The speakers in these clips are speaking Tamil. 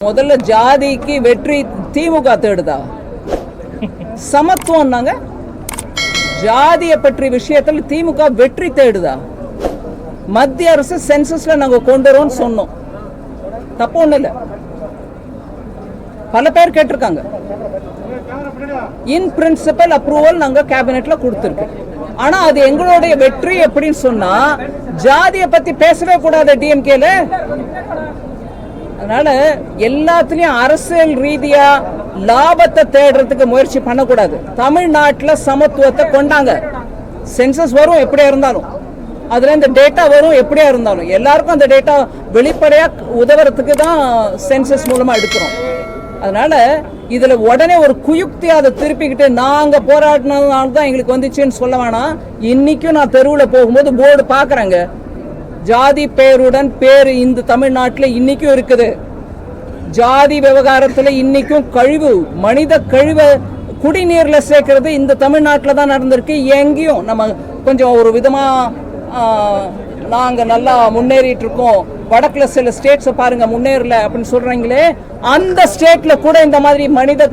முதல்ல ஜாதிக்கு வெற்றி திமுக தேடுதா? சமத்துவம்னாங்க. ஜாதியை பற்றி விஷயத்தில் திமுக வெற்றி தேடுதா? மத்திய அரசு சென்சஸ்ல நாங்க கொண்டு வரோம்னு சொன்னோம். தப்பு ஒண்ணு இல்ல, பல பேர் கேட்டிருக்காங்க. இன் பிரின்சிபல் அப்ரூவல் நாங்க கேபினெட்ல கொடுத்திருக்கோம். ஆனா அது எங்களுடைய வெற்றி எப்படின்னு சொன்னா, ஜாதியை பத்தி பேசவே கூடாது டிஎம்கேல. அதனால எல்லாத்துலயும் அரசியல் ரீதியா லாபத்தை தேடுறதுக்கு முயற்சி பண்ணக்கூடாது. தமிழ்நாட்டில் சமத்துவத்தை கொண்டாங்க. சென்சஸ் வரும் எப்படியா இருந்தாலும், அதுல இந்த டேட்டா வரும் எப்படியா இருந்தாலும், எல்லாருக்கும் அந்த டேட்டா வெளிப்படையா உதவுறதுக்கு தான் சென்சஸ் மூலமா எடுக்கிறோம். அதனால இதுல உடனே ஒரு குயுக்தியா அதை திருப்பிக்கிட்டு நாங்க போராடினதுனால தான் எங்களுக்கு வந்துச்சுன்னு சொல்ல வேணாம். இன்னைக்கும் நான் தெருவில் போகும்போது போர்டு பாக்குறேங்க, ஜாதி பேருடன் பேரு இந்த தமிழ்நாட்டில் இன்னைக்கும் இருக்குது. ஜாதி விவகாரத்தில் இன்னைக்கும் கழிவு, மனித கழிவை குடிநீர்ல சேர்க்கறது இந்த தமிழ்நாட்டில் தான் நடந்திருக்கு. எங்கேயும் நம்ம கொஞ்சம் ஒரு விதமா நாங்க நல்லா முன்னேறிட்டு இருக்கோம், வடக்குல சில ஸ்டேட்ஸை பாருங்க முன்னேறல அப்படின்னு சொல்றீங்களே, அந்த ஸ்டேட்ல கூட இந்த மாதிரி மனித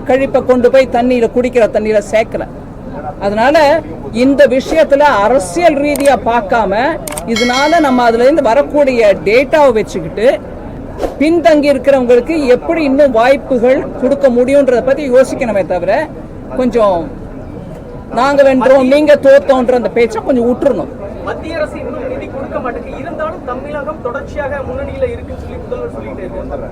கழிப்பை கொண்டு போய் தண்ணியில குடிக்கிற தண்ணியில சேர்க்கல. அதனால இந்த விஷயத்துல அரசியல் ரீதியா பார்க்காம, இதனால நம்ம அதுல இருந்து வரக்கூடிய டேட்டாவை வச்சுக்கிட்டு பின்தங்கி இருக்கிறவங்களுக்கு எப்படி இன்னும் வாய்ப்புகள் கொடுக்க முடியும்ன்றத பத்தி யோசிக்கணுமே தவிர, கொஞ்சம் நாங்க வென்றோம் நீங்க தோத்தோன்ற அந்த பேச்சை கொஞ்சம் விட்டுறணும். மத்திய அரசு இன்னும் நிதி கொடுக்க மாட்டேங்குது, இருந்தாலும் தமிழகம் தொடர்ச்சியாக முன்னணியில இருக்குன்னு சொல்லி முதல்வர் சொல்லிட்டு இருக்காரு.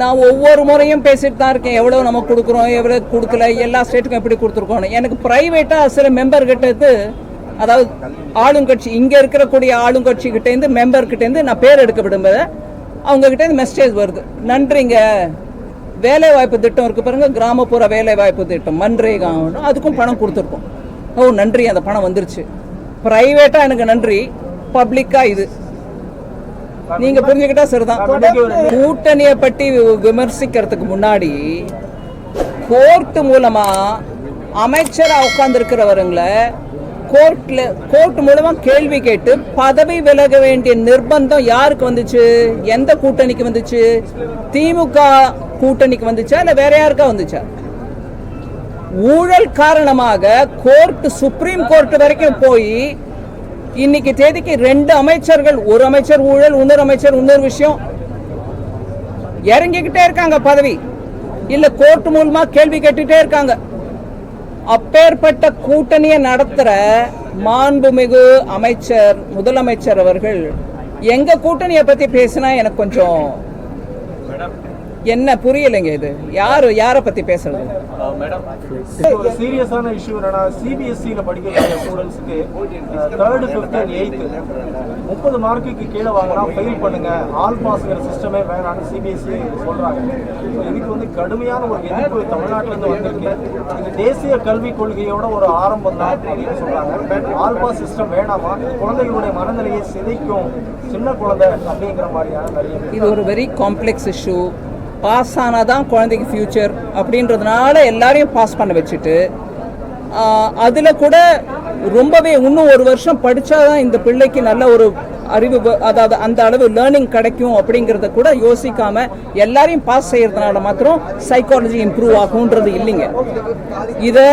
நான் ஒவ்வொரு முறையும் பேசிட்டு தான் இருக்கேன், எவ்வளவு நம்ம கொடுக்குறோம், எவ்வளவு கொடுக்கல, எல்லா ஸ்டேட்டுக்கும் எப்படி கொடுத்துருக்கோம். எனக்கு பிரைவேட்டா சில மெம்பர் கிட்ட, அதாவது ஆளுங்கட்சி இங்க இருக்கக்கூடிய ஆளுங்கட்சி கிட்ட இருந்து மெம்பர் கிட்ட இருந்து நான் பேர் எடுக்க விடும்போது அவங்க கிட்ட இருந்து மெசேஜ் வருது, நன்றிங்க வேலை வாய்ப்பு திட்டம் இருக்கு பாருங்க, கிராமப்புற வேலை வாய்ப்பு திட்டம் மன்ரேகா, அதுக்கும் பணம் கொடுத்துருக்கோம். ஓ நன்றி, அந்த பணம் வந்துருச்சு. பிரைவேட்டா எனக்கு நன்றி, பப்ளிக்கா இது நீங்க புரிஞ்சுக்கிட்டா சரிதான். கூட்டணியை பற்றி விமர்சிக்கிறதுக்கு முன்னாடி கோர்ட் மூலமா அமைச்சரா உட்கார்ந்து இருக்கிறவங்களை கோர்ட் மூலமா கேள்வி கேட்டு பதவி விலக வேண்டிய நிர்பந்தம் யாருக்கு வந்துச்சு? எந்த கூட்டணிக்கு வந்துச்சு? திமுக கூட்டணிக்கு வந்துச்சா இல்ல வேற யாருக்கா வந்துச்சா? ஊழல் காரணமாக கோர்ட், சுப்ரீம் கோர்ட் வரைக்கும் போய் இன்னைக்கு தேதிக்கு 2 அமைச்சர்கள், ஒரு அமைச்சர் ஊழல், இன்னொரு அமைச்சர் இன்னொரு விஷயம், இறங்கிக்கிட்டே இருக்காங்க பதவி, இல்ல கோர்ட் மூலமா கேள்வி கேட்டுட்டே இருக்காங்க. அப்பேற்பட்ட கூட்டணியை நடத்துற மாண்புமிகு அமைச்சர், முதலமைச்சர் அவர்கள் எங்க கூட்டணியை பத்தி பேசினா எனக்கு கொஞ்சம் என்ன புரியலைங்க. இது யாரை பத்தி பேசுறது? ஒரு சீரியஸான இஷ்யூ என்னன்னா, சிபிஎஸ்சியில் படிக்கக்கூடிய ஸ்டூடெண்ட்ஸுக்கு 3rd, 5th and 8th 30 மார்க்குக்கு கீழே வாங்கினா ஃபெயில் பண்ணுங்க, ஆல் பாஸ்ங்கிற சிஸ்டமே வேணான்னு சிபிஎஸ்சி சொல்றாங்க. இதுக்கு வந்து கடுமையான ஒரு எதிர்ப்பு தமிழ்நாட்டிலிருந்து வந்திருக்கு. இது தேசிய கல்விக் கொள்கையோட ஒரு ஆரம்பம் தான் அப்படின்னு சொல்றாங்க. ஆல் பாஸ் சிஸ்டம் வேணாமா, குழந்தைகளுடைய மனநிலையை சிதைக்கும், சின்ன குழந்தை அப்படிங்கிற மாதிரியான நிறைய. இது ஒரு வெரி காம்ப்ளெக்ஸ் இஷ்யூ. பாஸ் ஆனாதான் குழந்தைக்கு ஃபியூச்சர் அப்படின்றதுனால எல்லாரையும் பாஸ் பண்ண வச்சுட்டு, அதில் கூட ரொம்பவே இன்னும் 1 வருஷம் படித்தாதான் இந்த பிள்ளைக்கு நல்ல ஒரு அறிவு, அதாவது அந்த அளவு லேர்னிங் கிடைக்கும் அப்படிங்கிறத கூட யோசிக்காம எல்லாரையும் பாஸ் செய்யறதுனால மாத்திரம் சைக்காலஜி இம்ப்ரூவ் ஆகும்ன்றது இல்லைங்க. இதை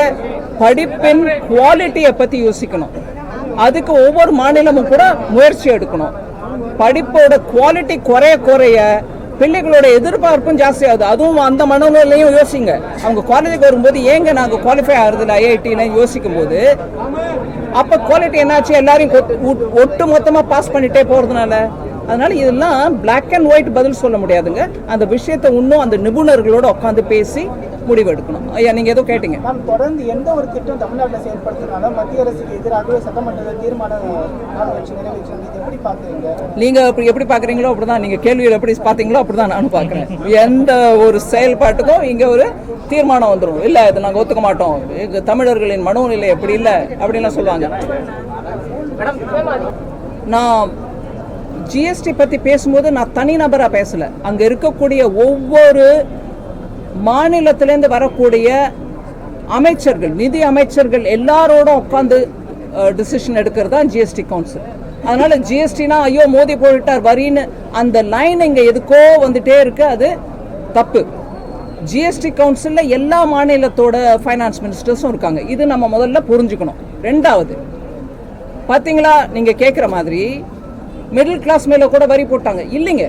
படிப்பின் குவாலிட்டியை பற்றி யோசிக்கணும். அதுக்கு ஒவ்வொரு மாநிலமும் கூட முயற்சி எடுக்கணும். படிப்போட குவாலிட்டி குறைய பிள்ளைகளோட எதிர்பார்ப்பும் ஜாஸ்தியாகுது. அதுவும் அந்த மனநிலையும் யோசிங்க. அவங்க காலேஜுக்கு வரும்போது ஏங்க நாங்கள் குவாலிஃபை ஆகுறதில்ல ஐஐடின்னு யோசிக்கும் போது, அப்போ குவாலிட்டி என்னாச்சு? எல்லாரையும் ஒட்டு மொத்தமாக பாஸ் பண்ணிட்டே போகிறதுனால. அதனால இதெல்லாம் பிளாக் அண்ட் ஒயிட் பதில் சொல்ல முடியாதுங்க. அந்த விஷயத்தை இன்னும் அந்த நிபுணர்களோட உட்காந்து பேசி முடிவெடுக்கணும். ஐயா நீங்க ஏதோ கேட்டீங்க. தொடர்ந்து எந்த ஒரு திட்டம் தமிழ்நாட்டில் செயல்படுத்தினாலும் மத்திய அரசுக்கு எதிராகவே சட்டமன்றத்தில் தீர்மானம் எப்படி பாக்குறீங்க? நீங்க எப்படி பாக்குறீங்களோ அப்படிதான், நீங்க கேள்வியில் எப்படி பாத்தீங்களோ அப்படிதான் நானும் பாக்குறேன். எந்த ஒரு செயல்பாட்டுக்கும் இங்க ஒரு தீர்மானம் வந்துடும், இல்ல இது நாங்க ஒத்துக்க மாட்டோம், தமிழர்களின் மனோநிலை எப்படி இல்லை அப்படின்லாம் சொல்லுவாங்க. நான் ஜிஎஸ்டி பத்தி பேசும்போது நான் தனிநபரா பேசல, அங்க இருக்கக்கூடிய ஒவ்வொரு மாநிலத்திலேருந்து வரக்கூடிய அமைச்சர்கள், நிதி அமைச்சர்கள் எல்லாரோட உட்காந்து டிசிஷன் எடுக்கிறது தான் ஜிஎஸ்டி கவுன்சில். அதனால ஜிஎஸ்டினா ஐயோ மோதி போயிட்டார் வரின்னு அந்த லைன் இங்க எதுக்கோ வந்துட்டே இருக்கு, அது தப்பு. ஜிஎஸ்டி கவுன்சில்ல எல்லா மாநிலத்தோட ஃபைனான்ஸ் மினிஸ்டர்ஸும் இருக்காங்க, இது நம்ம முதல்ல புரிஞ்சுக்கணும். ரெண்டாவது பாத்தீங்களா, நீங்க கேட்குற மாதிரி மிடில் கிளாஸ் மேல கூட வரி போட்டாங்க இல்லைங்க.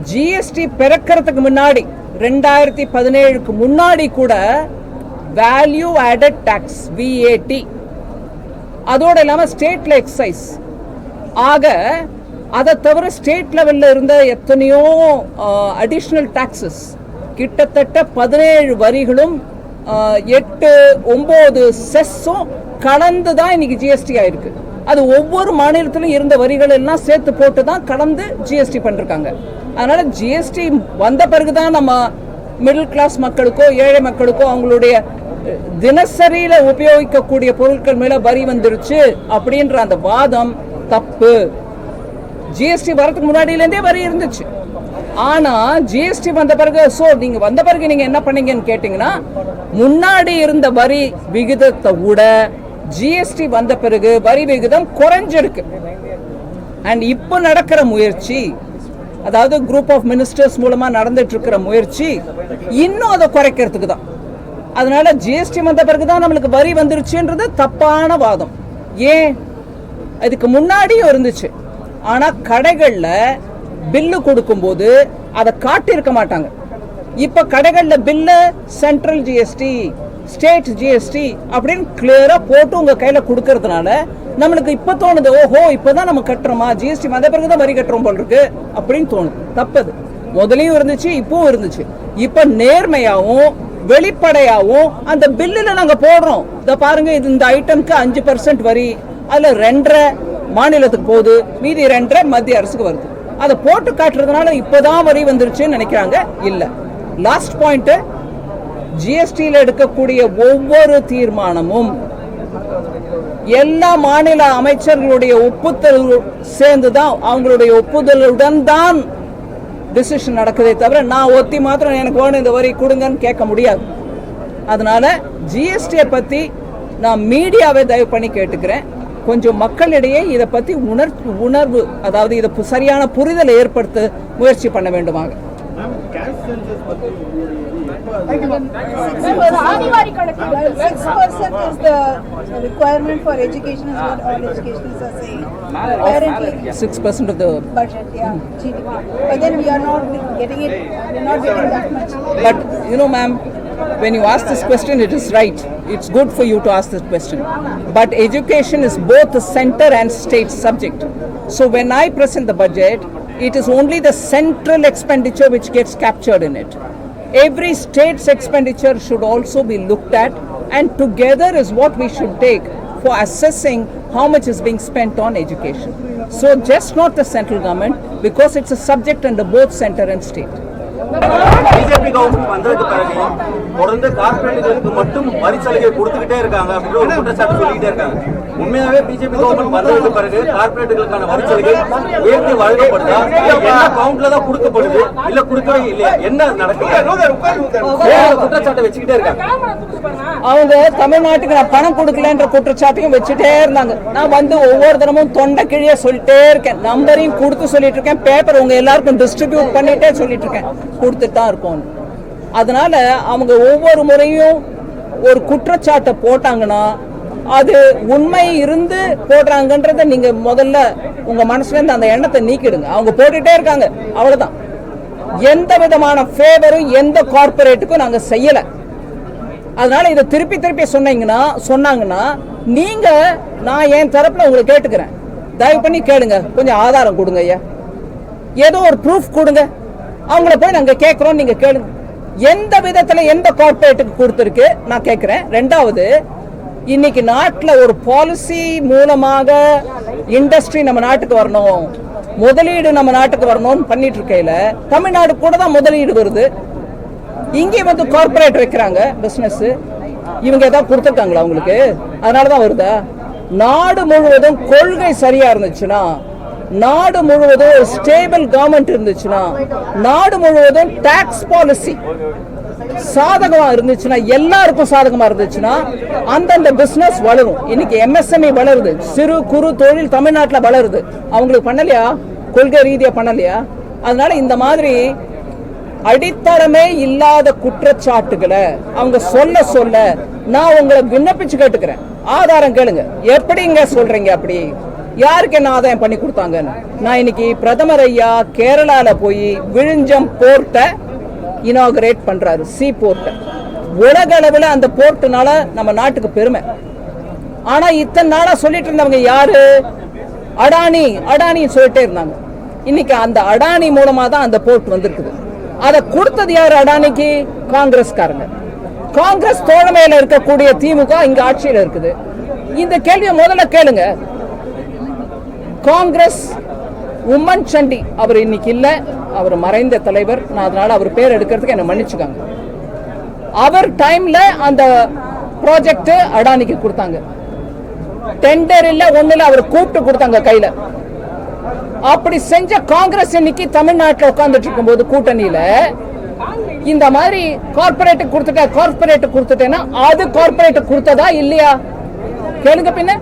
ஜிஎஸ்டி பிறக்கிறதுக்கு முன்னாடி 2017க்கு முன்னாடி கூட வேல்யூ ஆடட் டாக்ஸ் VAT, அதோட இல்லாம ஸ்டேட்ல எக்ஸைஸ், ஆக அதை தவிர ஸ்டேட் லெவல்ல இருந்த எத்தனையோ அடிஷனல் டாக்ஸஸ், கிட்டத்தட்ட 17 வரிகளும் 8-9 செஸ்ஸும் கலந்து தான் இன்னைக்கு ஜிஎஸ்டி ஆயிருக்கு. அது ஒவ்வொரு மாநிலத்திலும் இருந்த வரிகள் எல்லாம் சேர்த்து போட்டு தான் கலந்து ஜிஎஸ்டி பண்ணிருக்காங்க. அதனால ஜிஎஸ்டி வந்த பிறகுதான் நம்ம மிடில் கிளாஸ் மக்களுக்கோ ஏழை மக்களுக்கோ அவங்களுடைய தினசரியில உபயோகிக்கக்கூடிய பொருட்கள் மேல வரி வந்துருச்சு அப்படின்ற அந்த வாதம் தப்பு. ஜிஎஸ்டி வரதுக்கு முன்னாடியிலேருந்தே வரி இருந்துச்சு. ஆனா ஜிஎஸ்டி வந்த பிறகு நீங்க வந்த பிறகு நீங்க என்ன பண்ணீங்கன்னு கேட்டீங்கன்னா, முன்னாடி இருந்த வரி விகிதத்தை விட ஜிஎஸ்டி வந்த பிறகு வரி விகிதம் குறைஞ்சிருக்கு. அண்ட் இப்போ நடக்கிற முயற்சி, அதாவது குரூப் ஆஃப் மினிஸ்டர்ஸ் மூலமா நடந்துட்டு இருக்கிற முயற்சி இன்னும் அதை குறைக்கிறதுக்கு தான். அதனால ஜிஎஸ்டி வந்த பிறகுதான் நம்மளுக்கு வரி வந்துருச்சுன்றது தப்பான வாதம். ஏன், அதுக்கு முன்னாடியும் இருந்துச்சு. ஆனா கடைகள்ல பில்லு கொடுக்கும்போது அதை காட்டியிருக்க மாட்டாங்க. இப்ப கடைகள்ல bill central GST, state GST அப்படின்னு கிளியரா போட்டு உங்க கையில கொடுக்கறதுனால நம்மளுக்கு இப்ப தோணுது, ஓஹோ இப்பதான் நம்ம கட்டுறோமா, ஜிஎஸ்டி வந்த பிறகுதான் வரி கட்டுறோம் போல் இருக்கு அப்படின்னு தோணுது. தப்பது. முதலையும் இருந்துச்சு, இப்பவும் இருந்துச்சு. இப்ப நேர்மையாவும் வெளிப்படையாவும் அந்த பில்லுல நாங்க போடுறோம், இத பாருங்க இது இந்த ஐட்டம்க்கு 5% வரி, அதுல 2.5 மாநிலத்துக்கு போகுது, மீதி 2.5 மத்திய அரசுக்கு வருது. அதை போட்டு காட்டுறதுனால இப்பதான் வரி வந்துருச்சுன்னு நினைக்கிறாங்க. இல்ல. லாஸ்ட் பாயிண்ட், ஜிஎஸ்டியில் எடுக்கக்கூடிய ஒவ்வொரு தீர்மானமும் எல்லா மாநில அமைச்சர்களுடைய ஒப்புதல் சேர்ந்துதான், அவங்களுடைய ஒப்புதலுடன் தான் டிசிஷன் நடக்குதே தவிர நான் ஒத்தி மாத்திரம் எனக்கு வேணும் இந்த வரி கொடுங்கன்னு கேட்க முடியாது. அதனால ஜிஎஸ்டியை பத்தி நான் மீடியாவை தயவு பண்ணி கேட்டுக்கிறேன், கொஞ்சம் மக்களிடையே இதை பத்தி உணர்வு, அதாவது இதை சரியான புரிதலை ஏற்படுத்த முயற்சி பண்ண வேண்டுமாக. ஆதிவாரி கணக்குகள் 6% is the requirement for education is what all educationists are saying. Apparently 6% of the budget, yeah, GDP. But then we are not getting it. We are not getting that much. But you know, ma'am, when you ask this question, it is right. It's good for you to ask this question. But education is both a center and state subject. So when I present the budget, it is only the central expenditure which gets captured in it. Every state's expenditure should also be looked at, and together is what we should take for assessing how much is being spent on education. So just not the central government, because it's a subject under both center and state. BJP government வந்ததுக்கு பிறகு தொடர்ந்து கார்பரேட்டுகளுக்கு மட்டும் வரி சலுகை கொடுத்துக்கிட்டே இருக்காங்க அப்படின்னு ஒரு குற்றச்சாட்டு சொல்லிக்கிட்டே இருக்காங்க. உண்மையாவே பிஜேபி கவர்மெண்ட் வந்ததுக்கு பிறகு கார்பரேட்டுகளுக்கான வரி சலுகை உயர்த்தி வழங்கப்படுதா, என்ன அக்கவுண்ட்ல தான் கொடுக்கப்படுது, இல்ல கொடுக்கவே இல்லையா, என்ன நடக்குது? குற்றச்சாட்டை வச்சுக்கிட்டே இருக்காங்க. அவங்க தமிழ்நாட்டுக்கு நான் பணம் கொடுக்கலன்ற குற்றச்சாட்டையும் வச்சுட்டே இருந்தாங்க. நான் வந்து ஒவ்வொரு தினமும் தொண்டை கிழிய சொல்லிட்டே இருக்கேன், நம்பரையும் கொடுத்து சொல்லிட்டு இருக்கேன், பேப்பர் உங்க எல்லாருக்கும் டிஸ்ட்ரிபியூட் பண்ணிட்டே சொல்லிட்டு இருக்கேன், கொடுத்துட்டு தான் இருக்கோம். அதனால அவங்க ஒவ்வொரு முறையும் ஒரு குற்றச்சாட்டை போட்டாங்கன்னா அது உண்மை இருந்து போடுறாங்கன்றத நீங்க முதல்ல உங்க மனசுல இருந்து அந்த எண்ணத்தை நீக்கிடுங்க. அவங்க போட்டுட்டே இருக்காங்க, அவ்வளவுதான். எந்த விதமான ஃபேவரும் எந்த கார்பரேட்டுக்கும் நாங்க செய்யல. அதனால இதை திருப்பி திருப்பி சொன்னாங்கன்னா நீங்க, நான் என் தரப்புல உங்களை கேட்டுக்கிறேன், தயவு பண்ணி கேளுங்க, கொஞ்சம் ஆதாரம் கொடுங்க ஐயா, ஏதோ ஒரு ப்ரூஃப் கொடுங்க, அவங்கள போய் நாங்க கேட்கிறோம், நீங்க கேளுங்க. எந்த விதத்துல எந்த கார்பரேட்டுக்கு கொடுத்திருக்கு நான் கேட்கிறேன். ரெண்டாவது, இன்னைக்கு நாட்டுல ஒரு பாலிசி மூலமாக இண்டஸ்ட்ரி நம்ம நாட்டுக்கு வரணும், முதலீடு நம்ம நாட்டுக்கு வரணும்னு பண்ணிட்டு இருக்கையில தமிழ்நாடு கூட தான் முதலீடு வருது. இங்கே வந்து கார்பரேட் வைக்கிறாங்க பிசினஸ், இவங்க ஏதாவது கொடுத்துருக்காங்களா அவங்களுக்கு? அதனாலதான் வருதா? நாடு முழுவதும் கொள்கை சரியா இருந்துச்சுன்னா, நாடு முழுவதும் ஒரு ஸ்டேபிள் கவர்மெண்ட் இருந்துச்சுன்னா, நாடு முழுவதும் டாக்ஸ் பாலிசி சாதகமா இருந்துச்சுன்னா, எல்லாருக்கும் சாதகமா இருந்துச்சுன்னா அந்தந்த பிசினஸ் வளரும். இன்னைக்கு MSME வளருது, சிறு குறு தொழில் தமிழ்நாட்டில் வளருது. அவங்களுக்கு பண்ணலையா? கொள்கை ரீதியா பண்ணலையா? அதனால இந்த மாதிரி அடித்தளமே இல்லாத குற்றச்சாட்டுகளை அவங்க சொல்ல நான் உங்களை விண்ணப்பிச்சு கேட்டுக்கிறேன். ஆதாரம் கேளுங்க. எப்படிங்க சொல்றீங்க? அப்படி யாருக்கு என்ன ஆதாயம் பண்ணி கொடுத்தாங்கன்னு? நான் இன்னைக்கு பிரதமர் ஐயா கேரளால போய் விழிஞ்சம் போர்ட்டை இனாகரேட் பண்றாரு. சி போர்ட்டை உலக அளவில் அந்த போர்ட்டுனால நம்ம நாட்டுக்கு பெருமை. ஆனா இத்தனை நாளா சொல்லிட்டு இருந்தவங்க யாரு? அடானி சொல்லிட்டே இருந்தாங்க. இன்னைக்கு அந்த அடானி மூலமா தான் அந்த போர்ட் வந்திருக்குது. அதை கொடுத்தது யாரு? அடானிக்கு காங்கிரஸ்காரங்க. காங்கிரஸ் தோழமையில இருக்கக்கூடிய திமுக இங்க ஆட்சியில் இருக்குது. இந்த கேள்வியை முதல்ல கேளுங்க. காங்கிரஸ் உம்மன் சண்டி அவர் இன்னைக்கு இல்ல, அவர் மறைந்த தலைவர். நான் அதனால அவர் பேர் எடுக்கிறதுக்கு என்ன மன்னிச்சுக்காங்க. அவர் டைம்ல அந்த ப்ராஜெக்ட் அடானிக்கு கொடுத்தாங்க. டெண்டர் இல்ல, ஒண்ணுல அவர் கூப்பிட்டு கொடுத்தாங்க கையில. அப்படி செஞ்ச காங்கிரஸ் இன்னைக்கு தமிழ்நாட்டில் உட்கார்ந்துட்டு இருக்கும் போது கூட்டணியில இந்த மாதிரி கார்பரேட் கொடுத்துட்டேன்னா அது கார்பரேட் கொடுத்ததா இல்லையா? கேளுங்க. பின்ன